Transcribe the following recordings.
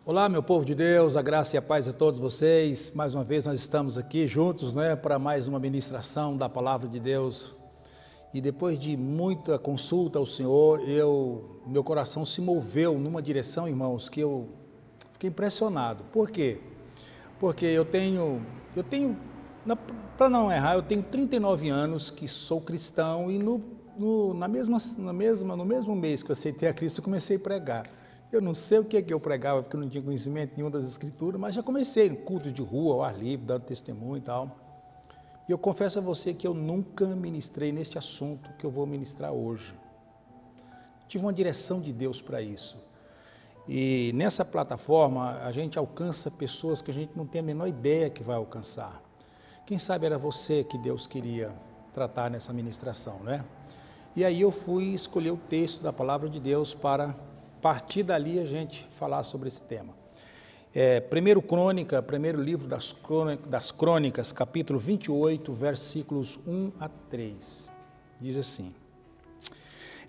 Olá, meu povo de Deus, a graça e a paz a todos vocês. Mais uma vez nós estamos aqui juntos, para mais uma ministração da palavra de Deus. E depois de muita consulta ao Senhor, meu coração se moveu numa direção, irmãos, que eu fiquei impressionado. Por quê? Porque eu tenho, para não errar, eu tenho 39 anos que sou cristão e no mesmo mês que eu aceitei a Cristo, eu comecei a pregar. Eu não sei o que eu pregava, porque eu não tinha conhecimento nenhum das Escrituras, mas já comecei no culto de rua, ao ar livre, dando testemunho e tal. E eu confesso a você que eu nunca ministrei neste assunto que eu vou ministrar hoje. Tive uma direção de Deus para isso. E nessa plataforma, a gente alcança pessoas que a gente não tem a menor ideia que vai alcançar. Quem sabe era você que Deus queria tratar nessa ministração, né? E aí eu fui escolher o texto da palavra de Deus para partir dali a gente falar sobre esse tema. Primeiro livro das Crônicas, capítulo 28, versículos 1 a 3. Diz assim: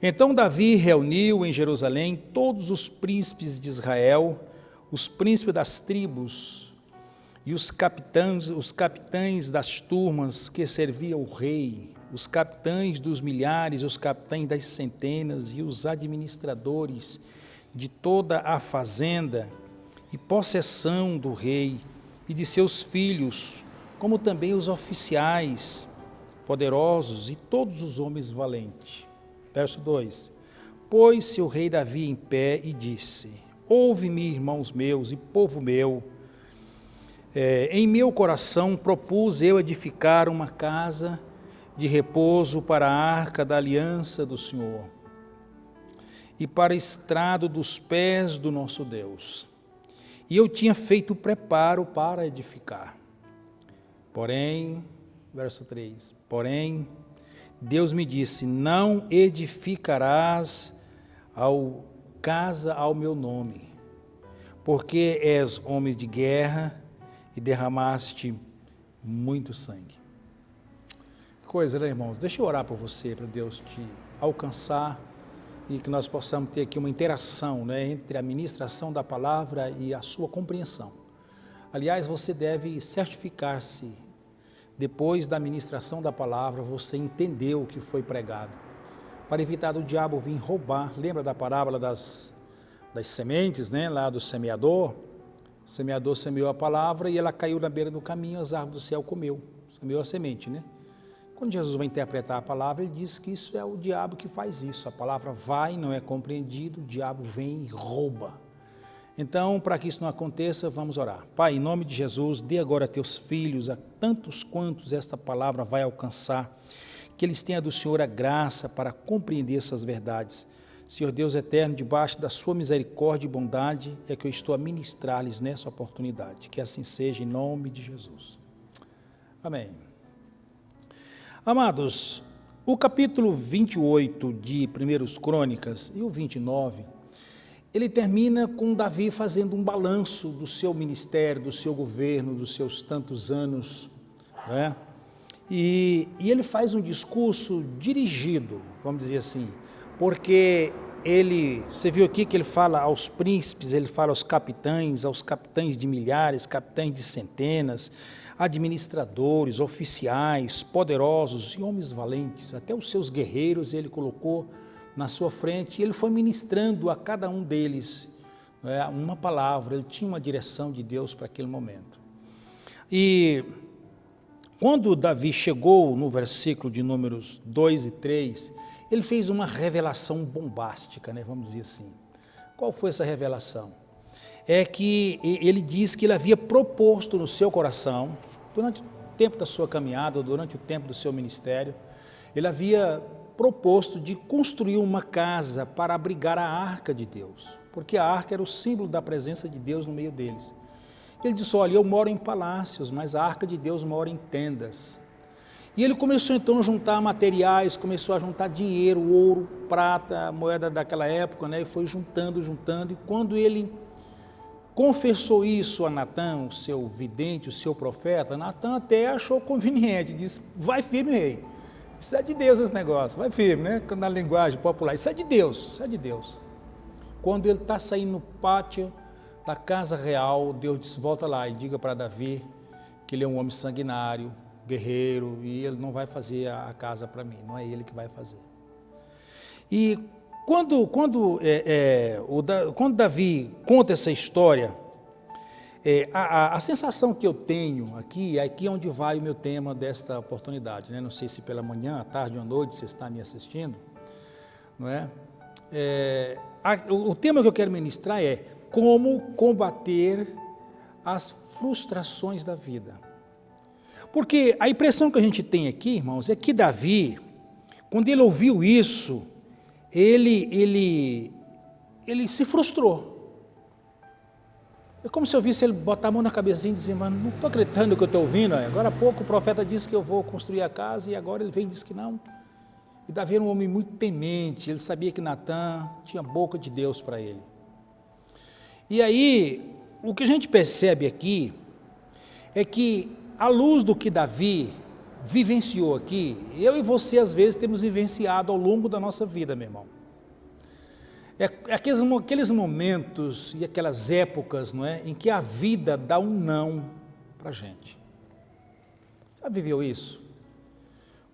Então Davi reuniu em Jerusalém todos os príncipes de Israel, os príncipes das tribos e os capitães das turmas que serviam o rei, os capitães dos milhares, os capitães das centenas e os administradores de toda a fazenda e possessão do rei e de seus filhos, como também os oficiais poderosos e todos os homens valentes. Verso 2: Pôs-se o rei Davi em pé e disse: Ouve-me, irmãos meus e povo meu, em meu coração propus eu edificar uma casa de repouso para a arca da aliança do Senhor e para estrado dos pés do nosso Deus. E eu tinha feito preparo para edificar. Porém, verso 3, Deus me disse: Não edificarás casa ao meu nome, porque és homem de guerra e derramaste muito sangue. Coisa, né, irmãos? Deixa eu orar por você, para Deus te alcançar e que nós possamos ter aqui uma interação, entre a ministração da palavra e a sua compreensão. Aliás, você deve certificar-se, depois da ministração da palavra, você entendeu o que foi pregado, para evitar do diabo vir roubar. Lembra da parábola das sementes, lá do semeador? O semeador semeou a palavra e ela caiu na beira do caminho, as árvores do céu comeu, semeou a semente, Quando Jesus vai interpretar a palavra, ele diz que isso é o diabo que faz isso. A palavra vai, não é compreendido, o diabo vem e rouba. Então, para que isso não aconteça, vamos orar. Pai, em nome de Jesus, dê agora a teus filhos, a tantos quantos esta palavra vai alcançar, que eles tenham do Senhor a graça para compreender essas verdades. Senhor Deus eterno, debaixo da sua misericórdia e bondade, é que eu estou a ministrar-lhes nessa oportunidade. Que assim seja, em nome de Jesus. Amém. Amados, o capítulo 28 de 1 Crônicas e o 29, ele termina com Davi fazendo um balanço do seu ministério, do seu governo, dos seus tantos anos, E ele faz um discurso dirigido, vamos dizer assim, porque você viu aqui que ele fala aos príncipes, ele fala aos capitães de milhares, capitães de centenas, administradores, oficiais, poderosos e homens valentes, até os seus guerreiros ele colocou na sua frente, e ele foi ministrando a cada um deles uma palavra. Ele tinha uma direção de Deus para aquele momento. E quando Davi chegou no versículo de números 2 e 3, ele fez uma revelação bombástica, vamos dizer assim. Qual foi essa revelação? É que ele diz que ele havia proposto no seu coração, durante o tempo da sua caminhada, durante o tempo do seu ministério, ele havia proposto de construir uma casa para abrigar a arca de Deus, porque a arca era o símbolo da presença de Deus no meio deles. Ele disse: olha, eu moro em palácios, mas a arca de Deus mora em tendas. E ele começou então a juntar materiais, começou a juntar dinheiro, ouro, prata, moeda daquela época, e foi juntando, e quando ele confessou isso a Natã, o seu vidente, o seu profeta, Natã até achou conveniente, disse: vai firme, rei, isso é de Deus esse negócio, vai firme, na linguagem popular, isso é de Deus, Quando ele está saindo no pátio da casa real, Deus disse, volta lá e diga para Davi que ele é um homem sanguinário, guerreiro, e ele não vai fazer a casa para mim, não é ele que vai fazer. E quando Davi conta essa história, a sensação que eu tenho aqui é onde vai o meu tema desta oportunidade, né? Não sei se pela manhã, à tarde ou à noite você está me assistindo, não é? O tema que eu quero ministrar é como combater as frustrações da vida. Porque a impressão que a gente tem aqui, irmãos, é que Davi, quando ele ouviu isso, ele se frustrou. É como se eu visse ele botar a mão na cabecinha e dizer, mano, não estou acreditando no que eu estou ouvindo. Agora há pouco o profeta disse que eu vou construir a casa e agora ele vem e diz que não. E Davi era um homem muito temente, ele sabia que Natã tinha boca de Deus para ele. E aí, o que a gente percebe aqui é que, à luz do que Davi vivenciou aqui, eu e você às vezes temos vivenciado ao longo da nossa vida, meu irmão. Aqueles momentos e aquelas épocas, não é, em que a vida dá um não para a gente. Já viveu isso?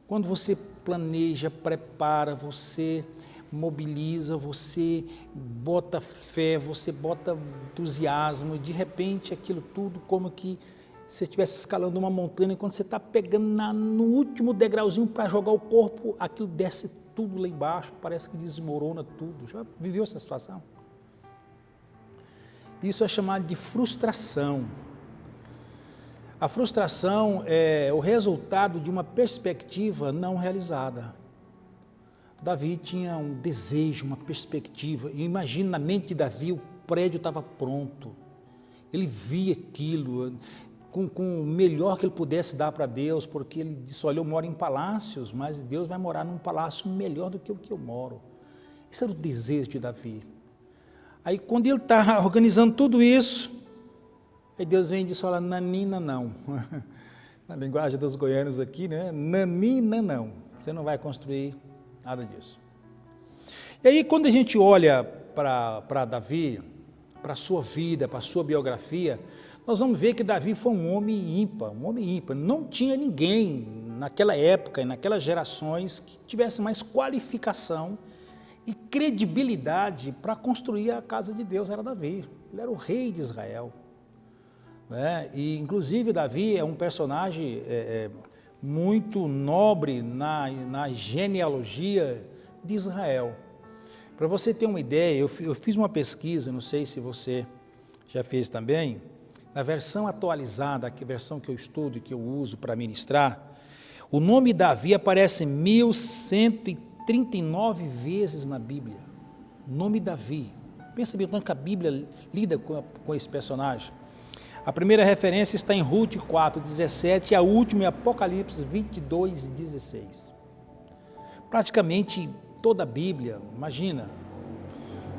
Quando você planeja, prepara, você mobiliza, você bota fé, você bota entusiasmo, e de repente aquilo tudo como que você estivesse escalando uma montanha, e quando você está pegando no último degrauzinho para jogar o corpo, aquilo desce tudo lá embaixo, parece que desmorona tudo. Já viveu essa situação? Isso é chamado de frustração. A frustração é o resultado de uma perspectiva não realizada. Davi tinha um desejo, uma perspectiva, e imagina na mente de Davi, o prédio estava pronto, ele via aquilo, com o melhor que ele pudesse dar para Deus, porque ele disse, olha, eu moro em palácios, mas Deus vai morar num palácio melhor do que o que eu moro. Esse era o desejo de Davi. Aí quando ele está organizando tudo isso, aí Deus vem e diz, olha, nanina não, na linguagem dos goianos aqui, né? Nanina não, você não vai construir nada disso. E aí quando a gente olha para Davi, para a sua vida, para a sua biografia, nós vamos ver que Davi foi um homem ímpar, Não tinha ninguém naquela época e naquelas gerações que tivesse mais qualificação e credibilidade para construir a casa de Deus, era Davi. Ele era o rei de Israel. Né? E, inclusive, Davi é um personagem muito nobre na genealogia de Israel. Para você ter uma ideia, eu fiz uma pesquisa, não sei se você já fez também, na versão atualizada, a versão que eu estudo e que eu uso para ministrar, o nome Davi aparece 1139 vezes na Bíblia. O nome Davi. Pensa bem tanto que a Bíblia lida com esse personagem. A primeira referência está em Ruth 4:17 e a última em Apocalipse 22:16. Praticamente toda a Bíblia, imagina.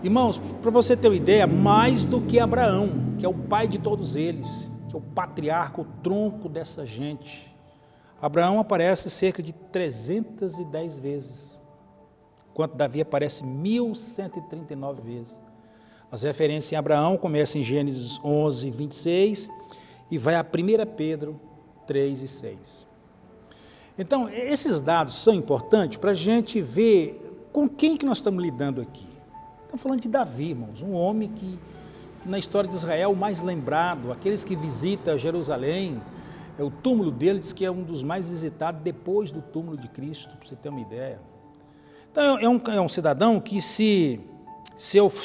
Irmãos, para você ter uma ideia, mais do que Abraão, que é o pai de todos eles, que é o patriarca, o tronco dessa gente. Abraão aparece cerca de 310 vezes, enquanto Davi aparece 1139 vezes. As referências em Abraão começam em Gênesis 11:26 e vai a 1 Pedro 3:6. Então, esses dados são importantes para a gente ver com quem que nós estamos lidando aqui. Estamos falando de Davi, irmãos, um homem que na história de Israel o mais lembrado, aqueles que visitam Jerusalém, o túmulo dele diz que é um dos mais visitados depois do túmulo de Cristo, para você ter uma ideia. Então, é um cidadão que se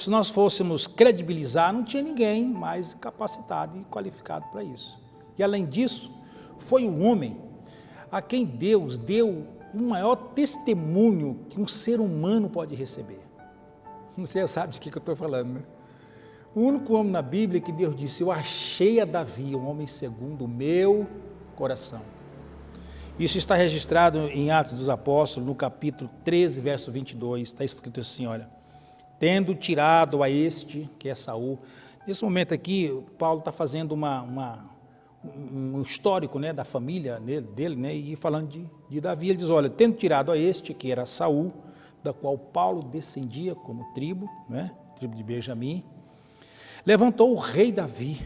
nós fôssemos credibilizar, não tinha ninguém mais capacitado e qualificado para isso. E além disso, foi um homem a quem Deus deu o maior testemunho que um ser humano pode receber. Você sabe de que eu estou falando, né? O único homem na Bíblia que Deus disse, eu achei a Davi, um homem segundo o meu coração. Isso está registrado em Atos dos Apóstolos, no capítulo 13, verso 22, está escrito assim, olha, tendo tirado a este, que é Saul. Nesse momento aqui, Paulo está fazendo um histórico, né, da família dele, né, e falando de Davi, ele diz, olha, tendo tirado a este, que era Saul, da qual Paulo descendia como tribo, né, tribo de Benjamim, levantou o rei Davi,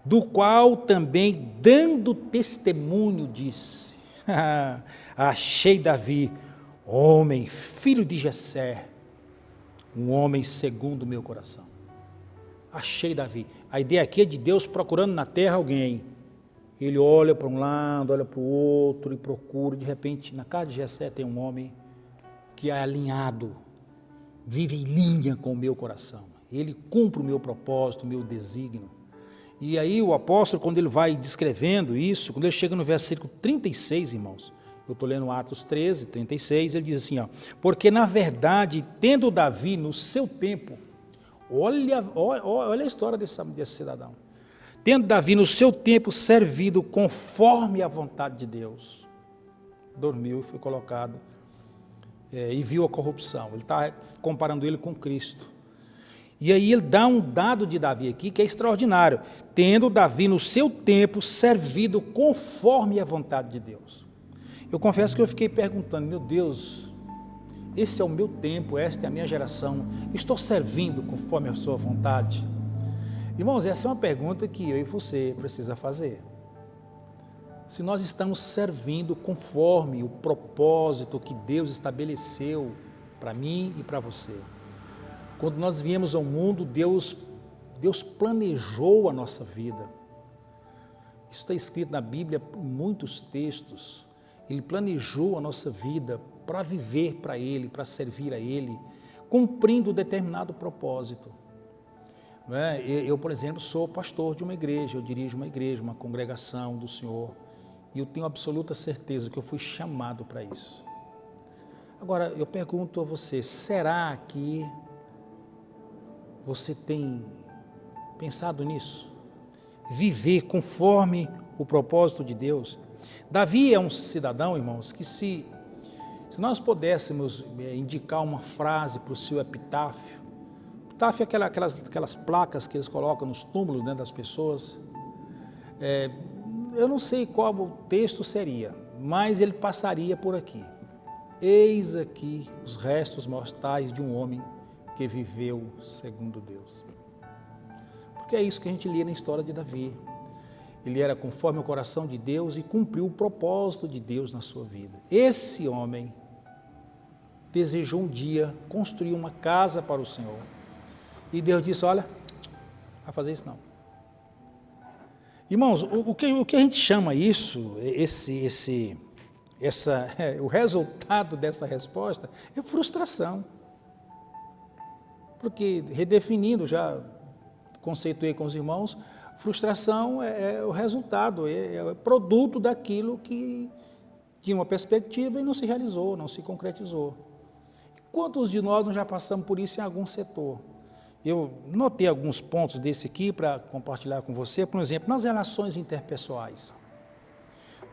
do qual também, dando testemunho, disse: achei Davi, homem, filho de Jessé, um homem segundo o meu coração. Achei Davi. A ideia aqui é de Deus procurando na terra alguém. Ele olha para um lado, olha para o outro e procura. De repente, na casa de Jessé tem um homem que é alinhado, vive em linha com o meu coração. Ele cumpre o meu propósito, o meu desígnio. E aí o apóstolo, quando ele vai descrevendo isso, quando ele chega no versículo 36, irmãos, eu estou lendo Atos 13, 36, ele diz assim, porque na verdade, tendo Davi no seu tempo, olha a história desse cidadão, tendo Davi no seu tempo servido conforme a vontade de Deus, dormiu e foi colocado, e viu a corrupção. Ele está comparando ele com Cristo. E aí ele dá um dado de Davi aqui que é extraordinário, tendo Davi no seu tempo servido conforme a vontade de Deus. Eu confesso que eu fiquei perguntando, meu Deus, esse é o meu tempo, esta é a minha geração, estou servindo conforme a sua vontade? Irmãos, essa é uma pergunta que eu e você precisa fazer. Se nós estamos servindo conforme o propósito que Deus estabeleceu para mim e para você. Quando nós viemos ao mundo, Deus planejou a nossa vida. Isso está escrito na Bíblia em muitos textos. Ele planejou a nossa vida para viver para Ele, para servir a Ele, cumprindo determinado propósito. Não é? Eu, por exemplo, sou pastor de uma igreja, eu dirijo uma igreja, uma congregação do Senhor, e eu tenho absoluta certeza que eu fui chamado para isso. Agora, eu pergunto a você, será que você tem pensado nisso? Viver conforme o propósito de Deus? Davi é um cidadão, irmãos, que se nós pudéssemos indicar uma frase para o seu epitáfio, epitáfio é aquelas placas que eles colocam nos túmulos, né, das pessoas, eu não sei qual o texto seria, mas ele passaria por aqui: eis aqui os restos mortais de um homem que viveu segundo Deus. Porque é isso que a gente lia na história de Davi. Ele era conforme o coração de Deus e cumpriu o propósito de Deus na sua vida. Esse homem desejou um dia construir uma casa para o Senhor. E Deus disse, olha, não vai fazer isso não. Irmãos, o que a gente chama isso, o resultado dessa resposta é frustração. Porque, redefinindo, já conceituei com os irmãos, frustração é o resultado, é o produto daquilo que tinha uma perspectiva e não se realizou, não se concretizou. Quantos de nós não já passamos por isso em algum setor? Eu notei alguns pontos desse aqui para compartilhar com você, por exemplo, nas relações interpessoais.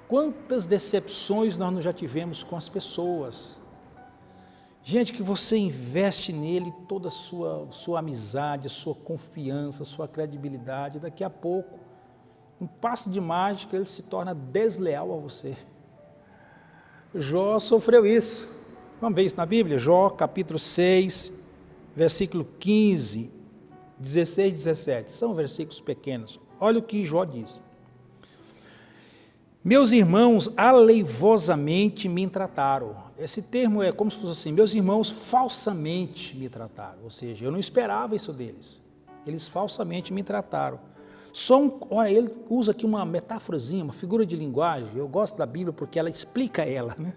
Quantas decepções nós já tivemos com as pessoas? Gente, que você investe nele toda a sua amizade, a sua confiança, a sua credibilidade, daqui a pouco, um passe de mágica, ele se torna desleal a você. Jó sofreu isso. Vamos ver isso na Bíblia? Jó, capítulo 6, versículo 15, 16 e 17. São versículos pequenos. Olha o que Jó diz. Meus irmãos aleivosamente me trataram. Esse termo é como se fosse assim, meus irmãos falsamente me trataram. Ou seja, eu não esperava isso deles. Eles falsamente me trataram. Olha, ele usa aqui uma metáforazinha, uma figura de linguagem. Eu gosto da Bíblia porque ela explica ela, né?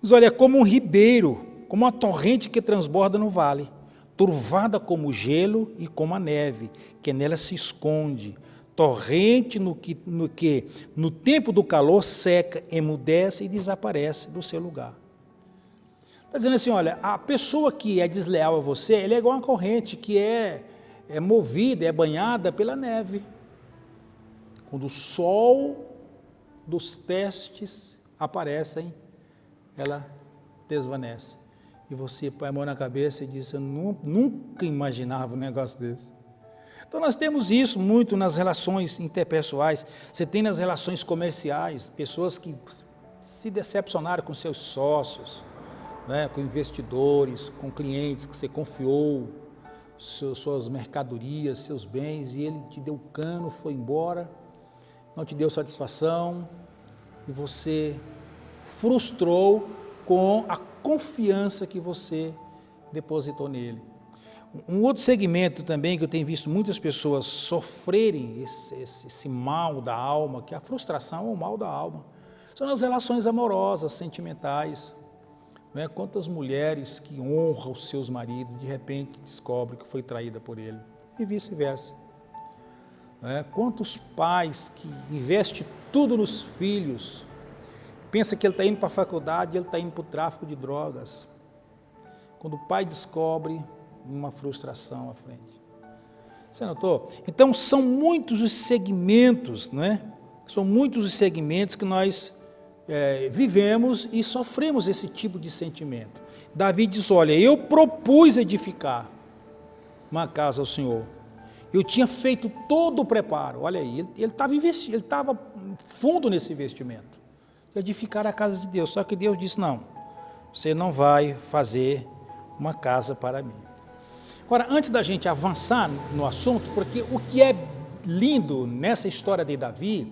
Diz, olha, é como um ribeiro, como uma torrente que transborda no vale, turvada como o gelo e como a neve, que nela se esconde. Torrente no que no tempo do calor seca, emudece e desaparece do seu lugar. Está dizendo assim, olha, a pessoa que é desleal a você, ela é igual uma corrente que é movida, é banhada pela neve. Quando o sol dos testes aparecem, ela desvanece. E você põe a mão na cabeça e diz, eu nunca imaginava um negócio desse. Então nós temos isso muito nas relações interpessoais, você tem nas relações comerciais, pessoas que se decepcionaram com seus sócios, né, com investidores, com clientes que você confiou, suas mercadorias, seus bens, e ele te deu cano, foi embora, não te deu satisfação, e você frustrou com a confiança que você depositou nele. Um outro segmento também que eu tenho visto muitas pessoas sofrerem esse mal da alma, que a frustração é o mal da alma, são as relações amorosas, sentimentais. Não é? Quantas mulheres que honram os seus maridos, de repente descobrem que foi traída por ele, e vice-versa. Não é? Quantos pais que investem tudo nos filhos, pensa que ele está indo para a faculdade, ele está indo para o tráfico de drogas. Quando o pai descobre, uma frustração à frente. Você notou? Então, são muitos os segmentos, não é? São muitos os segmentos que nós vivemos e sofremos esse tipo de sentimento. Davi diz, olha, eu propus edificar uma casa ao Senhor. Eu tinha feito todo o preparo. Olha aí, ele estava fundo nesse investimento. Edificar a casa de Deus. Só que Deus disse, não, você não vai fazer uma casa para mim. Agora, antes da gente avançar no assunto, porque o que é lindo nessa história de Davi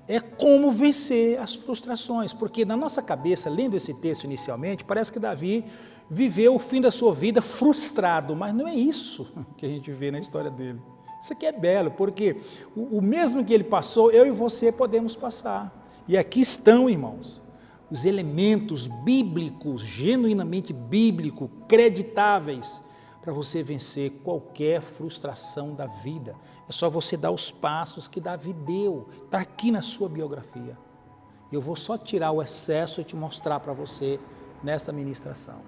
é como vencer as frustrações, porque na nossa cabeça, lendo esse texto inicialmente, parece que Davi viveu o fim da sua vida frustrado, mas não é isso que a gente vê na história dele. Isso aqui é belo, porque o mesmo que ele passou, eu e você podemos passar. E aqui estão, irmãos, os elementos bíblicos, genuinamente bíblicos, creditáveis, para você vencer qualquer frustração da vida. É só você dar os passos que Davi deu, está aqui na sua biografia. Eu vou só tirar o excesso e te mostrar para você nesta ministração.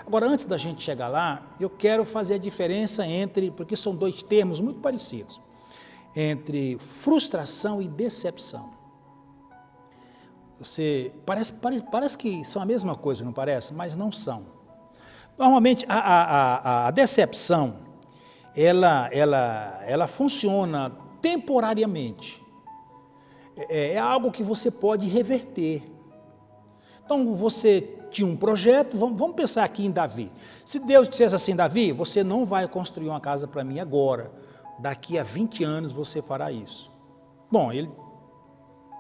Agora, antes da gente chegar lá, eu quero fazer a diferença entre, porque são dois termos muito parecidos, entre frustração e decepção. Parece que são a mesma coisa, não parece? Mas não são. Normalmente, a decepção, ela funciona temporariamente. É algo que você pode reverter. Então, você tinha um projeto, vamos pensar aqui em Davi. Se Deus dissesse assim, Davi, você não vai construir uma casa para mim agora, daqui a 20 anos você fará isso. Bom, ele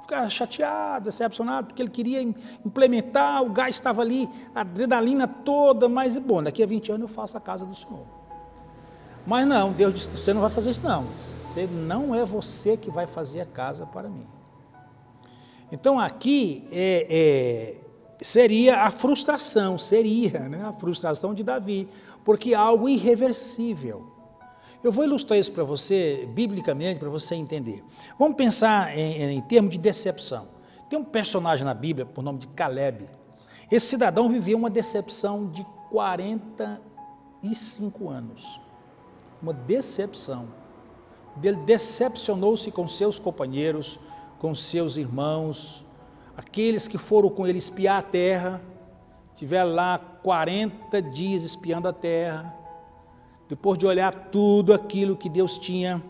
ficar chateado, decepcionado, porque ele queria implementar, o gás estava ali, a adrenalina toda, mas, bom, daqui a 20 anos eu faço a casa do Senhor. Mas não, Deus disse, você não vai fazer isso não, não é você que vai fazer a casa para mim. Então, aqui seria a frustração, a frustração de Davi, porque é algo irreversível. Eu vou ilustrar isso para você, biblicamente, para você entender. Vamos pensar em termos de decepção. Tem um personagem na Bíblia, por nome de Caleb. Esse cidadão viveu uma decepção de 45 anos. Uma decepção. Ele decepcionou-se com seus companheiros, com seus irmãos, aqueles que foram com ele espiar a terra, tiveram lá 40 dias espiando a terra. Depois de olhar tudo aquilo que Deus tinha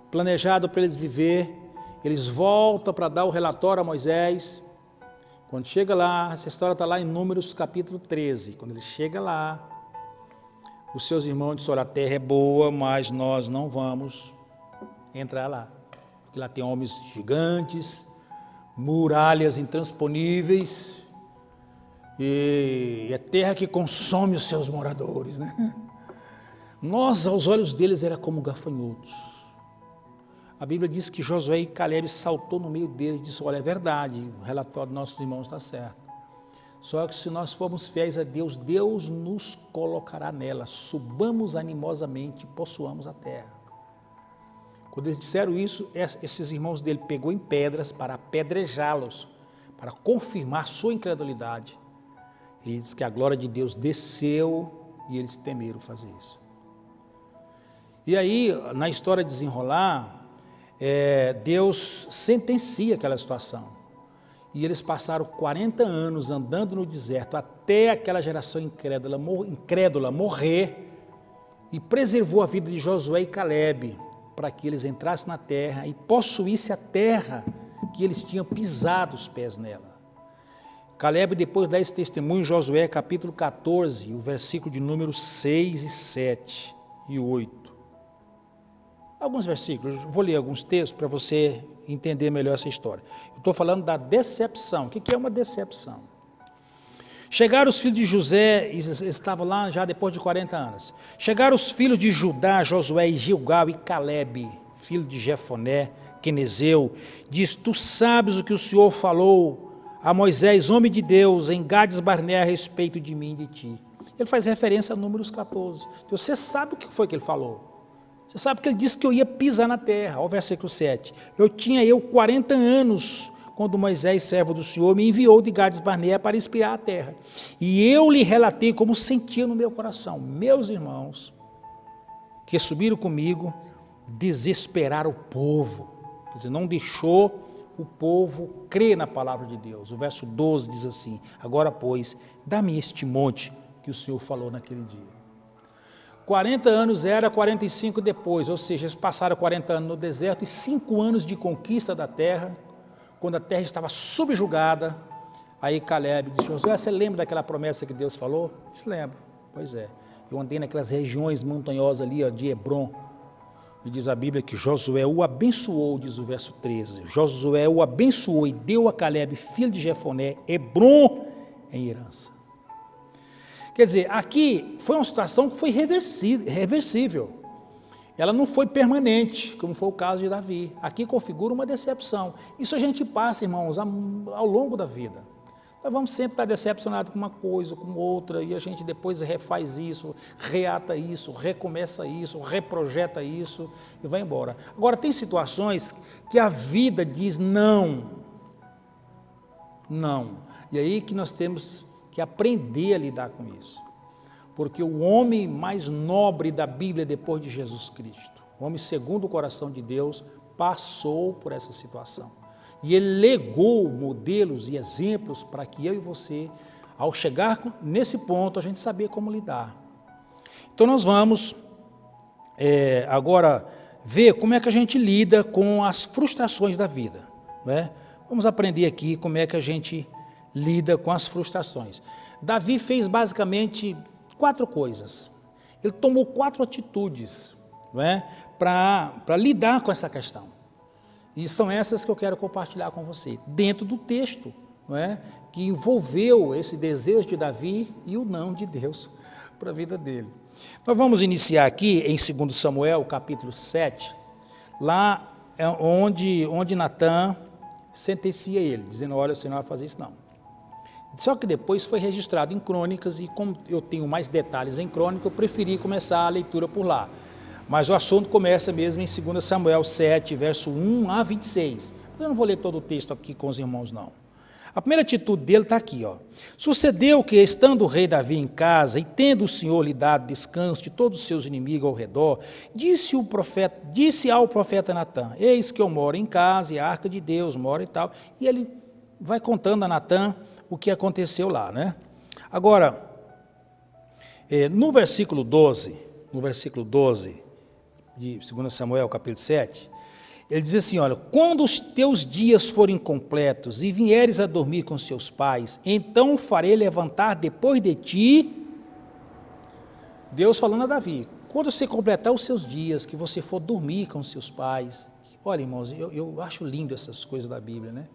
planejado para eles viver, eles voltam para dar o relatório a Moisés. Quando chega lá, essa história está lá em Números capítulo 13. Quando ele chega lá, os seus irmãos dizem, olha, a terra é boa, mas nós não vamos entrar lá. Porque lá tem homens gigantes, muralhas intransponíveis, e é terra que consome os seus moradores, né? Nós, aos olhos deles, era como gafanhotos. A Bíblia diz que Josué e Caleb saltou no meio deles e disse, olha, é verdade, o relatório dos nossos irmãos está certo. Só que se nós formos fiéis a Deus, Deus nos colocará nela, subamos animosamente e possuamos a terra. Quando eles disseram isso, esses irmãos dele pegou em pedras para apedrejá-los, para confirmar sua incredulidade. Ele diz que a glória de Deus desceu e eles temeram fazer isso. E aí, na história de desenrolar, Deus sentencia aquela situação. E eles passaram 40 anos andando no deserto, até aquela geração incrédula morrer, e preservou a vida de Josué e Caleb, para que eles entrassem na terra e possuíssem a terra que eles tinham pisado os pés nela. Caleb depois dá esse testemunho em Josué capítulo 14, o versículo de número 6 e 7. 8. Alguns versículos, vou ler alguns textos para você entender melhor essa história. Eu estou falando da decepção. O que é uma decepção? Chegaram os filhos de José, estavam lá já depois de 40 anos. Chegaram os filhos de Judá, Josué e Gilgal e Calebe, filho de Jefoné, Quenezeu, diz: tu sabes o que o Senhor falou a Moisés, homem de Deus, em Gades Barnea, a respeito de mim e de ti. Ele faz referência a Números 14. Você sabe o que foi que ele falou? Você sabe que ele disse que eu ia pisar na terra. Olha o versículo 7. Tinha 40 anos, quando Moisés, servo do Senhor, me enviou de Gades Barnea para espiar a terra. E eu lhe relatei como sentia no meu coração. Meus irmãos, que subiram comigo, desesperaram o povo. Quer dizer, não deixou o povo crer na palavra de Deus. O verso 12 diz assim: agora, pois, dá-me este monte que o Senhor falou naquele dia. 40 anos era 45 depois, ou seja, eles passaram 40 anos no deserto e 5 anos de conquista da terra, quando a terra estava subjugada. Aí Calebe disse: Josué, você lembra daquela promessa que Deus falou? Eu disse: lembro. Pois é, eu andei naquelas regiões montanhosas ali, de Hebron, e diz a Bíblia que Josué o abençoou, diz o verso 13, Josué o abençoou e deu a Calebe, filho de Jefoné, Hebron em herança. Quer dizer, aqui foi uma situação que foi reversível. Ela não foi permanente, como foi o caso de Davi. Aqui configura uma decepção. Isso a gente passa, irmãos, ao longo da vida. Nós vamos sempre estar decepcionados com uma coisa, com outra, e a gente depois refaz isso, reata isso, recomeça isso, reprojeta isso e vai embora. Agora, tem situações que a vida diz não. Não. E aí que nós temos que aprender a lidar com isso. Porque o homem mais nobre da Bíblia depois de Jesus Cristo, o homem segundo o coração de Deus, passou por essa situação. E ele legou modelos e exemplos para que eu e você, ao chegar nesse ponto, a gente saber como lidar. Então nós vamos agora ver como é que a gente lida com as frustrações da vida, né? Vamos aprender aqui como é que a gente lida com as frustrações. Davi fez basicamente 4 coisas. Ele tomou 4 atitudes, não é, para lidar com essa questão. E são essas que eu quero compartilhar com você, dentro do texto, não é, que envolveu esse desejo de Davi e o não de Deus para a vida dele. Nós vamos iniciar aqui em 2 Samuel, capítulo 7, lá é onde Natã sentencia ele, dizendo: olha, você não vai fazer isso não. Só que depois foi registrado em Crônicas, e como eu tenho mais detalhes em Crônica, eu preferi começar a leitura por lá. Mas o assunto começa mesmo em 2 Samuel 7, verso 1 a 26. Eu não vou ler todo o texto aqui com os irmãos, não. A primeira atitude dele está aqui, ó. Sucedeu que, estando o rei Davi em casa, e tendo o Senhor lhe dado descanso de todos os seus inimigos ao redor, disse ao profeta Natã: eis que eu moro em casa, e a arca de Deus mora e tal. E ele vai contando a Natã o que aconteceu lá, né? Agora, no versículo 12 de 2 Samuel, capítulo 7, ele diz assim: olha, quando os teus dias forem completos e vieres a dormir com seus pais, então farei levantar depois de ti, Deus falando a Davi, quando você completar os seus dias, que você for dormir com seus pais. Olha, irmãos, eu acho lindo essas coisas da Bíblia, né?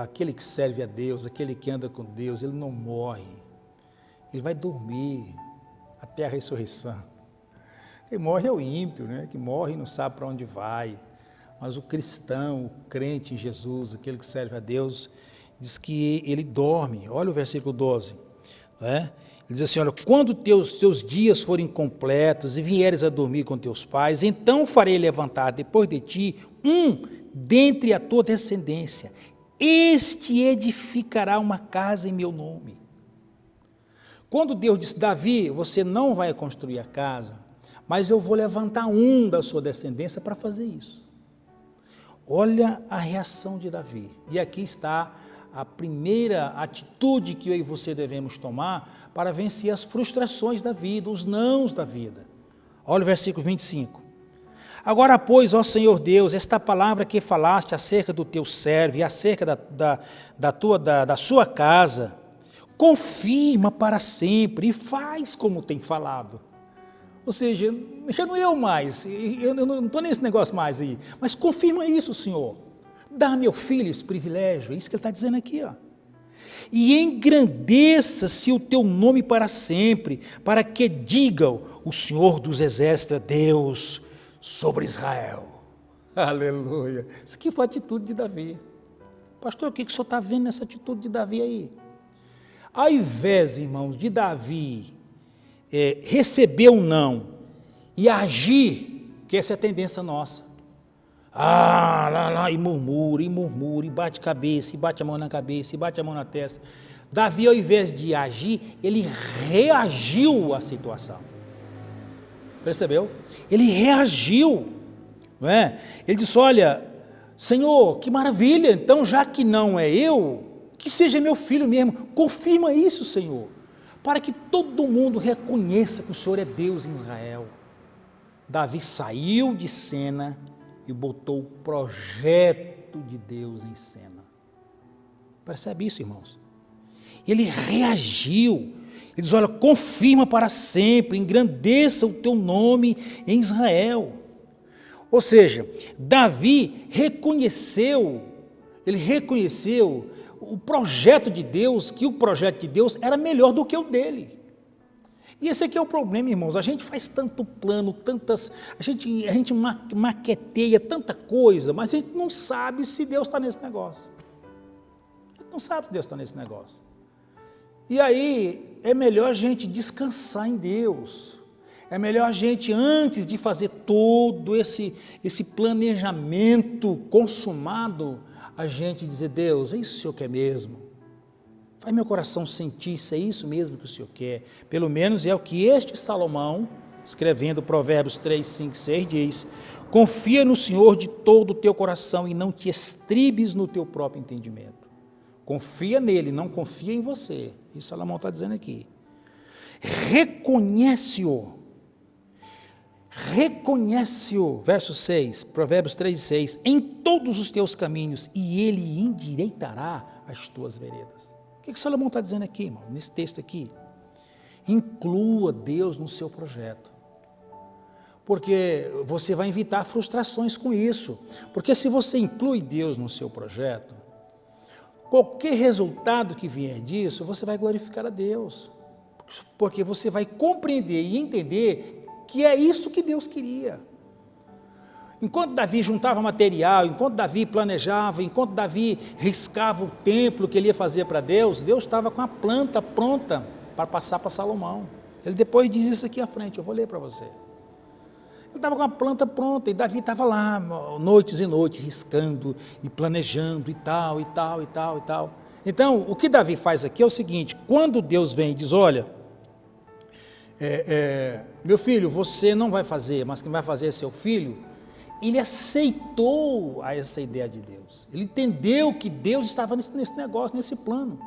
Aquele que serve a Deus, aquele que anda com Deus, ele não morre, ele vai dormir até a ressurreição. Quem morre é o ímpio, né? Que morre e não sabe para onde vai. Mas o cristão, o crente em Jesus, aquele que serve a Deus, diz que ele dorme. Olha o versículo 12, né? Ele diz assim: olha, quando teus dias forem completos e vieres a dormir com teus pais, então farei levantar depois de ti dentre a tua descendência, este edificará uma casa em meu nome. Quando Deus disse: Davi, você não vai construir a casa, mas eu vou levantar da sua descendência para fazer isso. Olha a reação de Davi. E aqui está a primeira atitude que eu e você devemos tomar para vencer as frustrações da vida, os nãos da vida. Olha o versículo 25. Agora, pois, ó Senhor Deus, esta palavra que falaste acerca do teu servo e acerca da sua casa, confirma para sempre e faz como tem falado. Ou seja, já não eu mais, eu não estou nesse negócio mais aí, mas confirma isso, Senhor. Dá, meu filho, esse privilégio, é isso que ele está dizendo aqui, ó. E engrandeça-se o teu nome para sempre, para que digam, o Senhor dos Exércitos é Deus sobre Israel. Aleluia. Isso aqui foi a atitude de Davi. Pastor, o que o senhor está vendo nessa atitude de Davi aí? Ao invés, irmãos, de Davi receber um não e agir, que essa é a tendência nossa. E murmura, e bate cabeça, e bate a mão na cabeça, e bate a mão na testa. Davi, ao invés de agir, ele reagiu à situação. Percebeu? Ele reagiu, não é? Ele disse, olha, Senhor, que maravilha, então já que não é eu, que seja meu filho mesmo, confirma isso, Senhor, para que todo mundo reconheça que o Senhor é Deus em Israel. Davi saiu de cena e botou o projeto de Deus em cena. Percebe isso, irmãos? Ele reagiu, ele diz, olha, confirma para sempre, engrandeça o teu nome em Israel. Ou seja, Davi reconheceu o projeto de Deus, que o projeto de Deus era melhor do que o dele. E esse aqui é o problema, irmãos, a gente faz tanto plano, a gente maqueteia tanta coisa, mas a gente não sabe se Deus está nesse negócio. A gente não sabe se Deus está nesse negócio. E aí, é melhor a gente descansar em Deus. É melhor a gente, antes de fazer todo esse planejamento consumado, a gente dizer, Deus, é isso que o Senhor quer mesmo? Faz meu coração sentir se é isso mesmo que o Senhor quer. Pelo menos é o que este Salomão, escrevendo Provérbios 3, 5, 6, diz, confia no Senhor de todo o teu coração e não te estribes no teu próprio entendimento. Confia nele, não confia em você. Isso Salomão está dizendo aqui. Reconhece-o, verso 6, Provérbios 3, 6, em todos os teus caminhos, e ele endireitará as tuas veredas. O que Salomão está dizendo aqui, irmão, nesse texto aqui? Inclua Deus no seu projeto, porque você vai evitar frustrações com isso, porque se você inclui Deus no seu projeto, qualquer resultado que vier disso, você vai glorificar a Deus, porque você vai compreender e entender que é isso que Deus queria. Enquanto Davi juntava material, enquanto Davi planejava, enquanto Davi riscava o templo que ele ia fazer para Deus, Deus estava com a planta pronta para passar para Salomão. Ele depois diz isso aqui à frente, eu vou ler para você. Ele estava com a planta pronta e Davi estava lá, noites e noites, riscando e planejando e tal, e tal, e tal, e tal. Então, o que Davi faz aqui é o seguinte, quando Deus vem e diz, olha, meu filho, você não vai fazer, mas quem vai fazer é seu filho, ele aceitou essa ideia de Deus. Ele entendeu que Deus estava nesse negócio, nesse plano.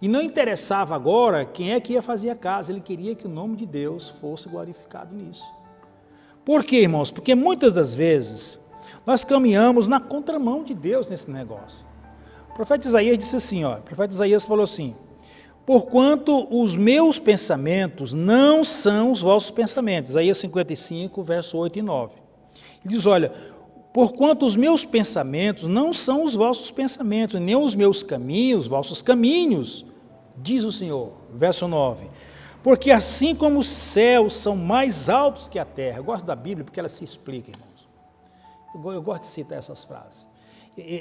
E não interessava agora quem é que ia fazer a casa, ele queria que o nome de Deus fosse glorificado nisso. Por quê, irmãos? Porque muitas das vezes nós caminhamos na contramão de Deus nesse negócio. O profeta Isaías disse assim, o profeta Isaías falou assim, porquanto os meus pensamentos não são os vossos pensamentos. Isaías 55, verso 8 e 9. Ele diz, olha, porquanto os meus pensamentos não são os vossos pensamentos, nem os meus caminhos, os vossos caminhos, diz o Senhor, verso 9, porque assim como os céus são mais altos que a terra, eu gosto da Bíblia porque ela se explica, irmãos, eu gosto de citar essas frases,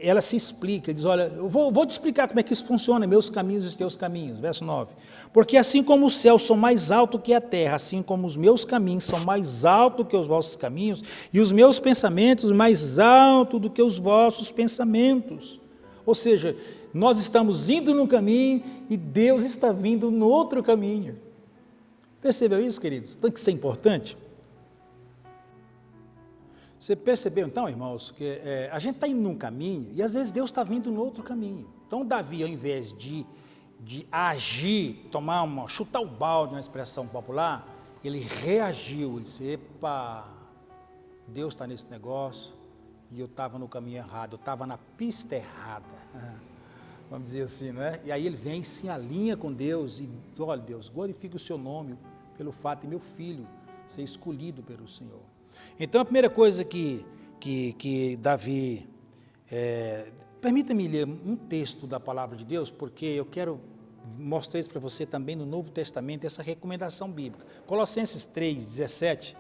ela se explica, diz, olha, eu vou te explicar como é que isso funciona, meus caminhos e os teus caminhos, verso 9, porque assim como os céus são mais altos que a terra, assim como os meus caminhos são mais altos que os vossos caminhos, e os meus pensamentos mais altos do que os vossos pensamentos, ou seja, nós estamos indo num caminho e Deus está vindo no outro caminho. Percebeu isso, queridos? Tanto que isso é importante. Você percebeu então, irmãos, que a gente está indo num caminho e às vezes Deus está vindo no outro caminho. Então Davi, ao invés de agir, chutar o balde na expressão popular, ele reagiu, ele disse, epa, Deus está nesse negócio e eu estava no caminho errado, eu estava na pista errada, vamos dizer assim, não é? E aí ele vem, se alinha com Deus e, olha Deus, glorifique o seu nome pelo fato de meu filho ser escolhido pelo Senhor. Então, a primeira coisa que Davi... permita-me ler um texto da palavra de Deus, porque eu quero mostrar isso para você também no Novo Testamento, essa recomendação bíblica. Colossenses 3, 17,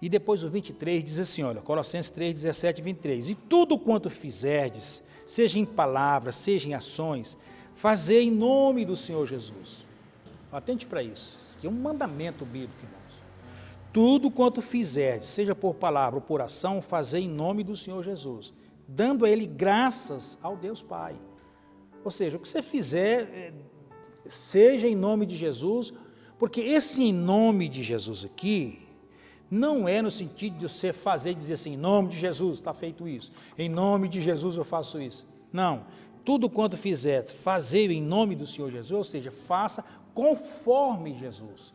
e depois o 23 diz assim, olha, Colossenses 3, 17 e 23, e tudo quanto fizerdes, seja em palavras, seja em ações, fazei em nome do Senhor Jesus. Atente para isso, isso aqui é um mandamento bíblico, irmãos. Tudo quanto fizerdes, seja por palavra ou por ação, fazei em nome do Senhor Jesus, dando a Ele graças ao Deus Pai. Ou seja, o que você fizer, seja em nome de Jesus, porque esse em nome de Jesus aqui, não é no sentido de você fazer e dizer assim, em nome de Jesus está feito isso, em nome de Jesus eu faço isso. Não, tudo quanto fizer, fazei em nome do Senhor Jesus, ou seja, faça conforme Jesus,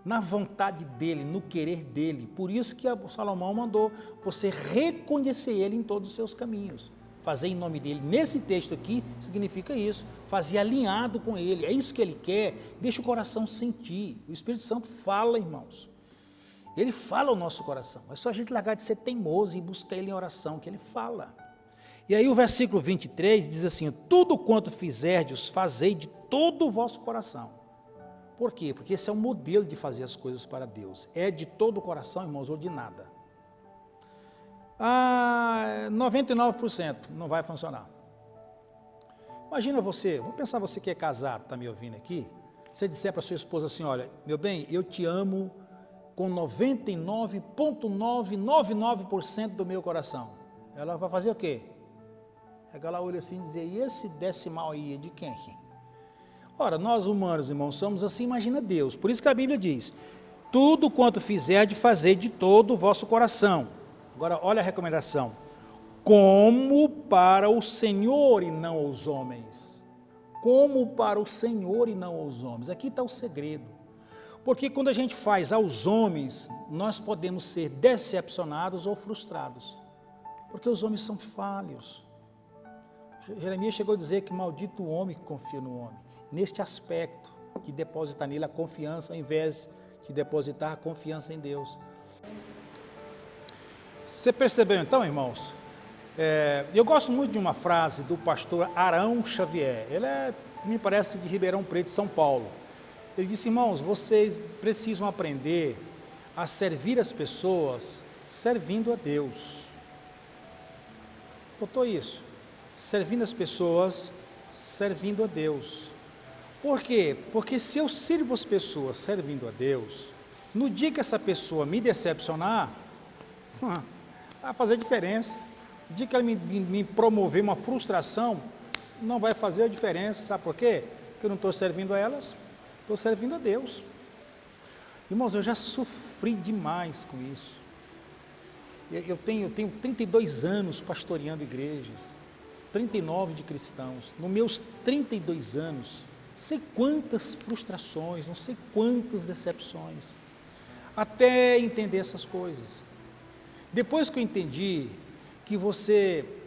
na vontade dEle, no querer dEle. Por isso que Salomão mandou você reconhecer Ele em todos os seus caminhos. Fazer em nome dEle, nesse texto aqui, significa isso, fazer alinhado com Ele, é isso que Ele quer, deixa o coração sentir. O Espírito Santo fala, irmãos, Ele fala ao nosso coração, é só a gente largar de ser teimoso e buscar Ele em oração, que Ele fala. E aí o versículo 23 diz assim, tudo quanto fizerdes, fazei de todo o vosso coração. Por quê? Porque esse é o modelo de fazer as coisas para Deus. É de todo o coração, irmãos, ou de nada. 99% não vai funcionar. Imagina você, vamos pensar você que é casado, está me ouvindo aqui, você disser para sua esposa assim, olha, meu bem, eu te amo com 99,999% do meu coração. Ela vai fazer o quê? Ela olha assim e dizer, e esse decimal aí é de quem? Ora, nós humanos, irmãos, somos assim, imagina Deus. Por isso que a Bíblia diz, tudo quanto fizer de fazer de todo o vosso coração. Agora, olha a recomendação. Como para o Senhor e não aos homens. Como para o Senhor e não aos homens. Aqui está o segredo. Porque quando a gente faz aos homens, nós podemos ser decepcionados ou frustrados. Porque os homens são falhos. Jeremias chegou a dizer que maldito o homem que confia no homem. Neste aspecto, de depositar nele a confiança, ao invés de depositar a confiança em Deus. Você percebeu então, irmãos? Eu gosto muito de uma frase do pastor Arão Xavier, ele me parece de Ribeirão Preto, São Paulo. Ele disse, irmãos, vocês precisam aprender a servir as pessoas servindo a Deus. Notou isso? Servindo as pessoas, servindo a Deus. Por quê? Porque se eu sirvo as pessoas servindo a Deus, no dia que essa pessoa me decepcionar, vai fazer diferença. No dia que ela me promover uma frustração, não vai fazer a diferença. Sabe por quê? Porque eu não estou servindo a elas, estou servindo a Deus. Irmãos, eu já sofri demais com isso. Eu tenho 32 anos pastoreando igrejas, 39 de cristãos. Nos meus 32 anos, sei quantas frustrações, não sei quantas decepções, até entender essas coisas. Depois que eu entendi que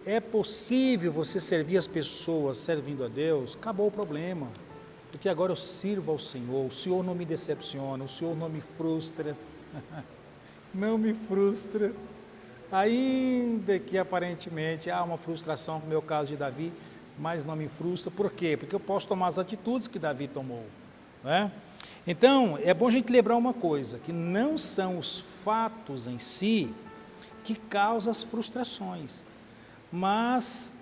é possível você servir as pessoas servindo a Deus, acabou o problema, porque agora eu sirvo ao Senhor, o Senhor não me decepciona, o Senhor não me frustra, não me frustra, ainda que aparentemente há uma frustração, como é o caso de Davi, mas não me frustra. Por quê? Porque eu posso tomar as atitudes que Davi tomou, né? Então, é bom a gente lembrar uma coisa, que não são os fatos em si que causam as frustrações, mas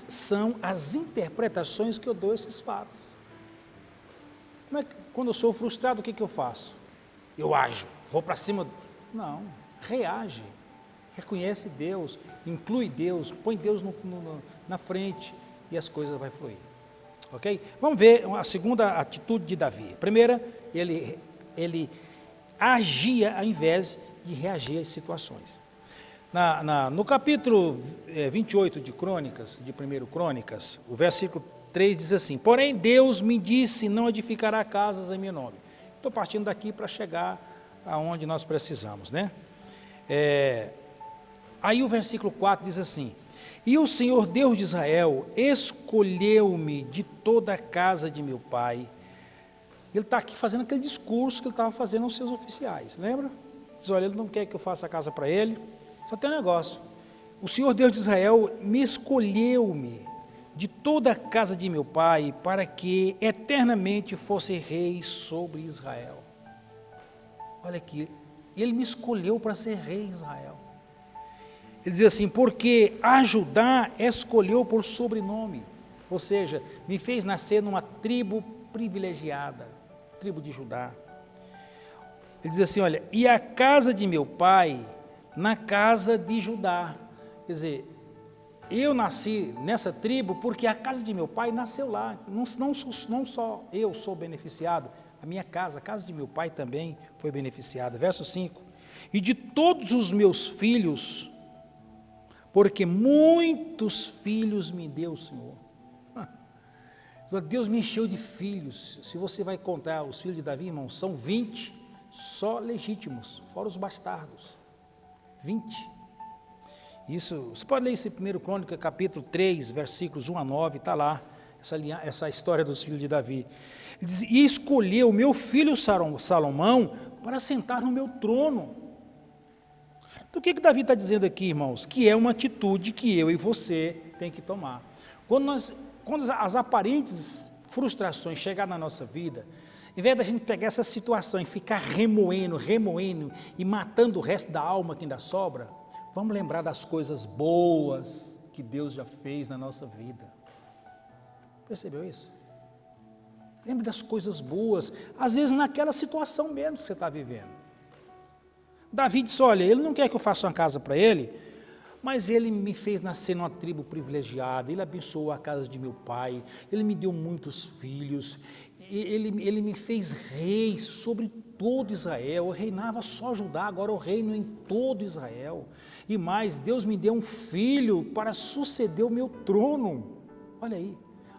são as interpretações que eu dou a esses fatos. Quando eu sou frustrado, o que eu faço? Eu ajo, vou para cima. Não, reage, reconhece Deus, inclui Deus, põe Deus na frente e as coisas vão fluir. Ok? Vamos ver a segunda atitude de Davi. Primeira, ele agia ao invés de reagir às situações. No capítulo 28 de Crônicas, de 1 Crônicas, o versículo 3 diz assim, porém Deus me disse, não edificará casas em meu nome. Estou partindo daqui para chegar aonde nós precisamos, né? Aí o versículo 4 diz assim, e o Senhor Deus de Israel escolheu-me de toda a casa de meu pai Ele está aqui fazendo aquele discurso que ele estava fazendo aos seus oficiais, lembra? Diz, olha, ele não quer que eu faça a casa para ele, só tem um negócio. O Senhor Deus de Israel me escolheu-me de toda a casa de meu pai para que eternamente fosse rei sobre Israel. Olha aqui, ele me escolheu para ser rei em Israel. Ele diz assim, porque a Judá escolheu por sobrenome, ou seja, me fez nascer numa tribo privilegiada, tribo de Judá. Ele diz assim, olha, e a casa de meu pai na casa de Judá. Quer dizer, eu nasci nessa tribo porque a casa de meu pai nasceu lá. Não só eu sou beneficiado, a minha casa, a casa de meu pai também foi beneficiada. Verso 5. E de todos os meus filhos, porque muitos filhos me deu o Senhor. Deus me encheu de filhos. Se você vai contar os filhos de Davi, irmão, são 20 só legítimos, fora os bastardos. 20. Isso, você pode ler esse 1 Crônica, capítulo 3, versículos 1 a 9, está lá, essa história dos filhos de Davi. Ele diz, e escolheu o meu filho Salomão para sentar no meu trono. Então, o que Davi está dizendo aqui, irmãos? Que é uma atitude que eu e você tem que tomar. Quando as aparentes frustrações chegarem na nossa vida, em vez da gente pegar essa situação e ficar remoendo e matando o resto da alma que ainda sobra, vamos lembrar das coisas boas que Deus já fez na nossa vida. Percebeu isso? Lembre das coisas boas, às vezes naquela situação mesmo que você está vivendo. Davi disse, olha, ele não quer que eu faça uma casa para ele, mas ele me fez nascer numa tribo privilegiada, ele abençoou a casa de meu pai, ele me deu muitos filhos, ele me fez rei sobre todo Israel, eu reinava só Judá, agora eu reino em todo Israel. E mais, Deus me deu um filho para suceder o meu trono. Olha aí,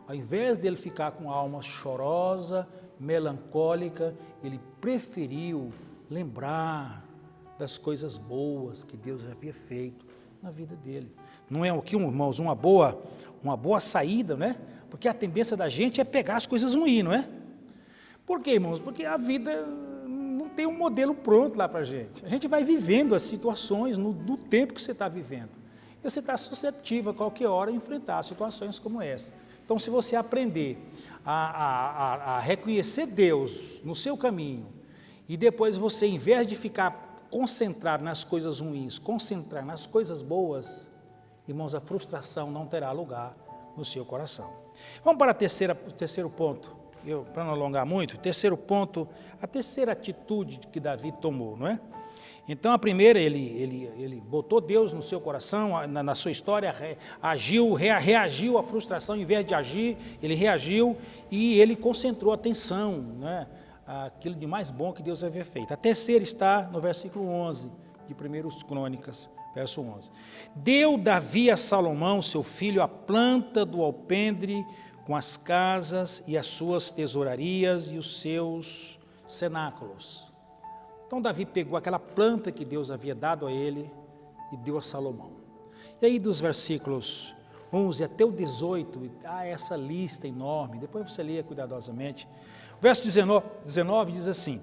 ao invés dele ficar com a alma chorosa, melancólica, ele preferiu lembrar das coisas boas que Deus havia feito na vida dele. Não é aqui, irmãos, uma boa saída, né? Porque a tendência da gente é pegar as coisas ruins, não é? Por quê, irmãos? Porque a vida não tem um modelo pronto lá para a gente. A gente vai vivendo as situações no tempo que você está vivendo. E você está suscetível a qualquer hora a enfrentar situações como essa. Então, se você aprender a reconhecer Deus no seu caminho, e depois você, em vez de ficar concentrado nas coisas ruins, concentrar nas coisas boas, irmãos, a frustração não terá lugar no seu coração. Vamos para o terceiro ponto, para não alongar muito, terceiro ponto, a terceira atitude que Davi tomou, não é? Então, a primeira, ele botou Deus no seu coração, na sua história, reagiu à frustração, em vez de agir, ele reagiu e ele concentrou a atenção, né? Aquilo de mais bom que Deus havia feito. A terceira está no versículo 11 de 1 Crônicas, verso 11. Deu Davi a Salomão, seu filho, a planta do alpendre, com as casas e as suas tesourarias e os seus cenáculos. Então Davi pegou aquela planta que Deus havia dado a ele e deu a Salomão. E aí dos versículos 11 até o 18, há essa lista enorme, depois você leia cuidadosamente. O verso 19 diz assim,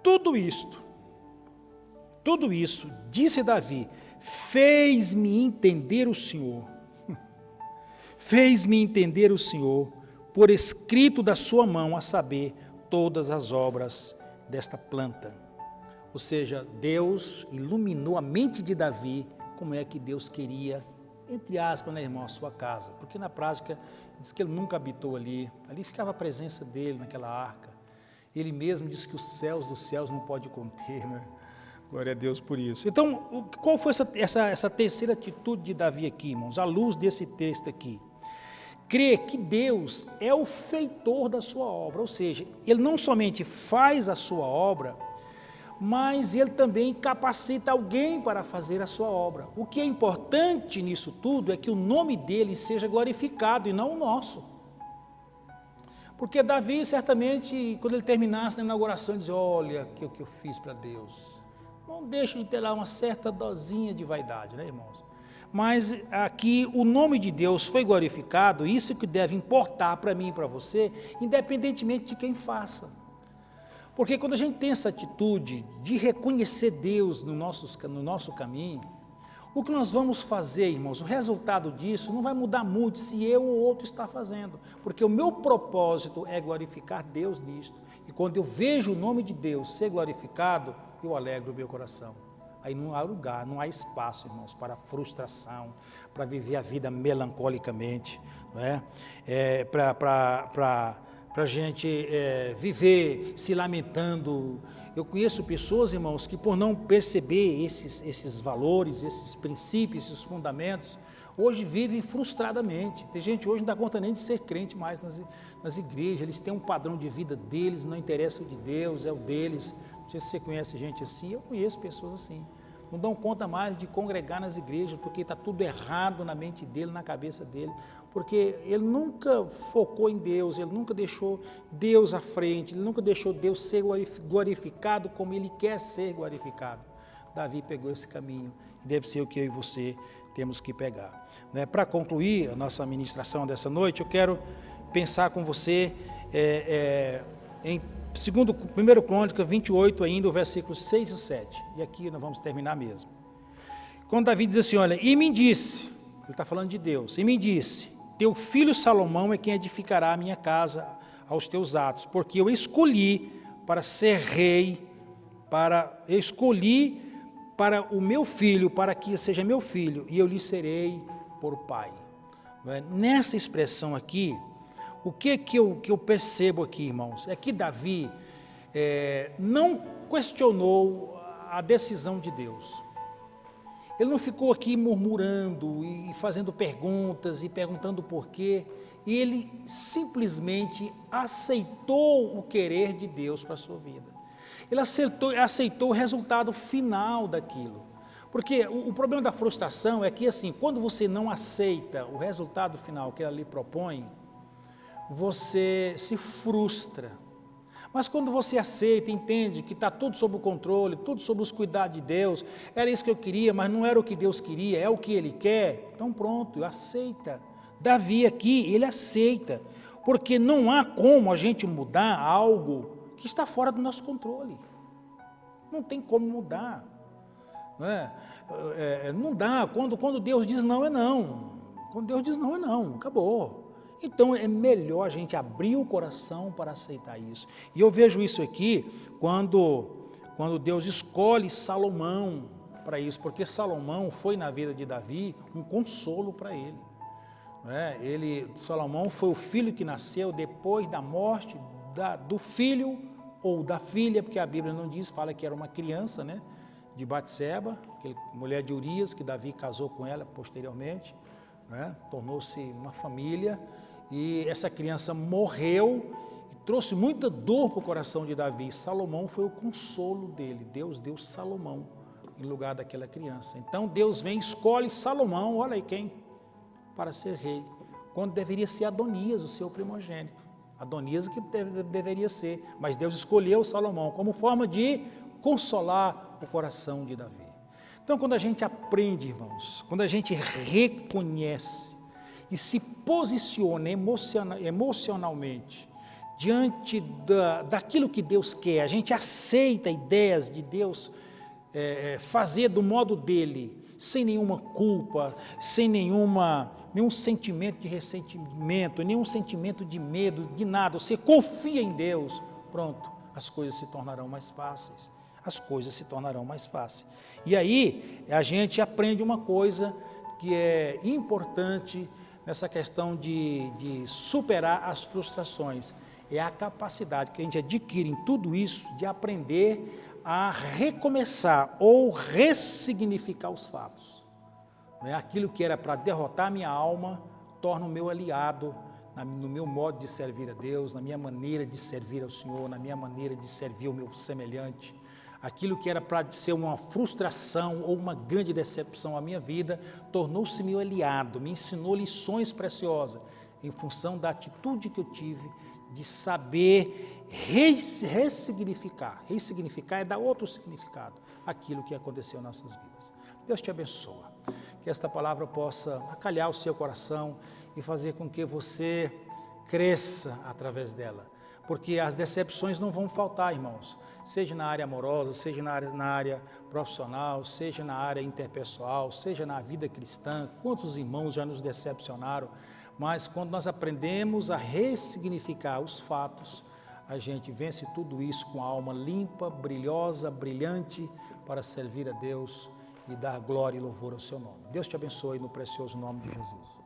tudo isso, disse Davi, fez-me entender o Senhor, por escrito da sua mão, a saber, todas as obras desta planta. Ou seja, Deus iluminou a mente de Davi, como é que Deus queria, entre aspas, né, irmão, a sua casa, porque na prática, diz que ele nunca habitou ali ficava a presença dele naquela arca, ele mesmo disse que os céus dos céus não pode conter, né? Glória a Deus por isso. Então, qual foi essa terceira atitude de Davi aqui, irmãos, à luz desse texto aqui? Crer que Deus é o feitor da sua obra, ou seja, ele não somente faz a sua obra, mas ele também capacita alguém para fazer a sua obra. O que é importante nisso tudo é que o nome dele seja glorificado e não o nosso. Porque Davi, certamente, quando ele terminasse na inauguração, ele dizia, olha o que eu fiz para Deus. Não deixa de ter lá uma certa dosinha de vaidade, né, irmãos? Mas aqui o nome de Deus foi glorificado, isso que deve importar para mim e para você, independentemente de quem faça. Porque quando a gente tem essa atitude de reconhecer Deus no nosso caminho, o que nós vamos fazer, irmãos, o resultado disso não vai mudar muito se eu ou outro está fazendo, porque o meu propósito é glorificar Deus nisto, e quando eu vejo o nome de Deus ser glorificado, eu alegro o meu coração. Aí não há lugar, não há espaço, irmãos, para frustração, para viver a vida melancolicamente, não é? Para a gente viver se lamentando. Eu conheço pessoas, irmãos, que por não perceber esses valores, esses princípios, esses fundamentos, hoje vivem frustradamente. Tem gente hoje não dá conta nem de ser crente mais nas igrejas, eles têm um padrão de vida deles, não interessa o de Deus, é o deles. Não sei se você conhece gente assim, eu conheço pessoas assim. Não dão conta mais de congregar nas igrejas, porque está tudo errado na mente dele, na cabeça dele, porque ele nunca focou em Deus, ele nunca deixou Deus à frente, ele nunca deixou Deus ser glorificado como ele quer ser glorificado. Davi pegou esse caminho, e deve ser o que eu e você temos que pegar. Para concluir a nossa ministração dessa noite, eu quero pensar com você em 1 Crônicas 28, ainda o versículo 6 e 7, e aqui nós vamos terminar mesmo. Quando Davi diz assim, olha, e me disse, ele está falando de Deus, e me disse, teu filho Salomão é quem edificará a minha casa aos teus atos, porque eu escolhi para ser rei, escolhi para o meu filho, para que seja meu filho, e eu lhe serei por pai. Nessa expressão aqui, o que eu percebo aqui, irmãos, é que Davi não questionou a decisão de Deus. Ele não ficou aqui murmurando e fazendo perguntas e perguntando por quê. Ele simplesmente aceitou o querer de Deus para a sua vida. Ele aceitou o resultado final daquilo. Porque o problema da frustração é que, assim, quando você não aceita o resultado final que ela lhe propõe, você se frustra. Mas quando você aceita, entende que está tudo sob o controle, tudo sob os cuidados de Deus, era isso que eu queria, mas não era o que Deus queria, é o que Ele quer, então pronto, aceita. Davi aqui, ele aceita, porque não há como a gente mudar algo que está fora do nosso controle. Não tem como mudar. Não dá, quando Deus diz não, é não. Quando Deus diz não, é não, acabou. Então é melhor a gente abrir o coração para aceitar isso. E eu vejo isso aqui quando Deus escolhe Salomão para isso, porque Salomão foi na vida de Davi um consolo para ele. Salomão foi o filho que nasceu depois da morte do filho ou da filha, porque a Bíblia não diz, fala que era uma criança, de Batseba, mulher de Urias, que Davi casou com ela posteriormente, tornou-se uma família, e essa criança morreu e trouxe muita dor para o coração de Davi. Salomão foi o consolo dele. Deus deu Salomão em lugar daquela criança. Então Deus vem e escolhe Salomão, olha aí quem, para ser rei, quando deveria ser Adonias, o seu primogênito. Adonias que deveria ser, mas Deus escolheu Salomão como forma de consolar o coração de Davi. Então, quando a gente aprende, irmãos, quando a gente reconhece e se posiciona emocionalmente diante daquilo que Deus quer, a gente aceita ideias de Deus fazer do modo dele, sem nenhuma culpa, sem nenhum sentimento de ressentimento, nenhum sentimento de medo, de nada. Você confia em Deus, pronto, as coisas se tornarão mais fáceis. As coisas se tornarão mais fáceis. E aí, a gente aprende uma coisa que é importante nessa questão de superar as frustrações. É a capacidade que a gente adquire em tudo isso de aprender a recomeçar ou ressignificar os fatos. Aquilo que era para derrotar a minha alma, torna o meu aliado no meu modo de servir a Deus, na minha maneira de servir ao Senhor, na minha maneira de servir o meu semelhante. Aquilo que era para ser uma frustração ou uma grande decepção à minha vida, tornou-se meu aliado, me ensinou lições preciosas, em função da atitude que eu tive de saber ressignificar. Ressignificar é dar outro significado àquilo que aconteceu em nossas vidas. Deus te abençoa. Que esta palavra possa acalhar o seu coração e fazer com que você cresça através dela, porque as decepções não vão faltar, irmãos, seja na área amorosa, seja na área profissional, seja na área interpessoal, seja na vida cristã. Quantos irmãos já nos decepcionaram, mas quando nós aprendemos a ressignificar os fatos, a gente vence tudo isso com a alma limpa, brilhosa, brilhante, para servir a Deus e dar glória e louvor ao seu nome. Deus te abençoe no precioso nome de Jesus.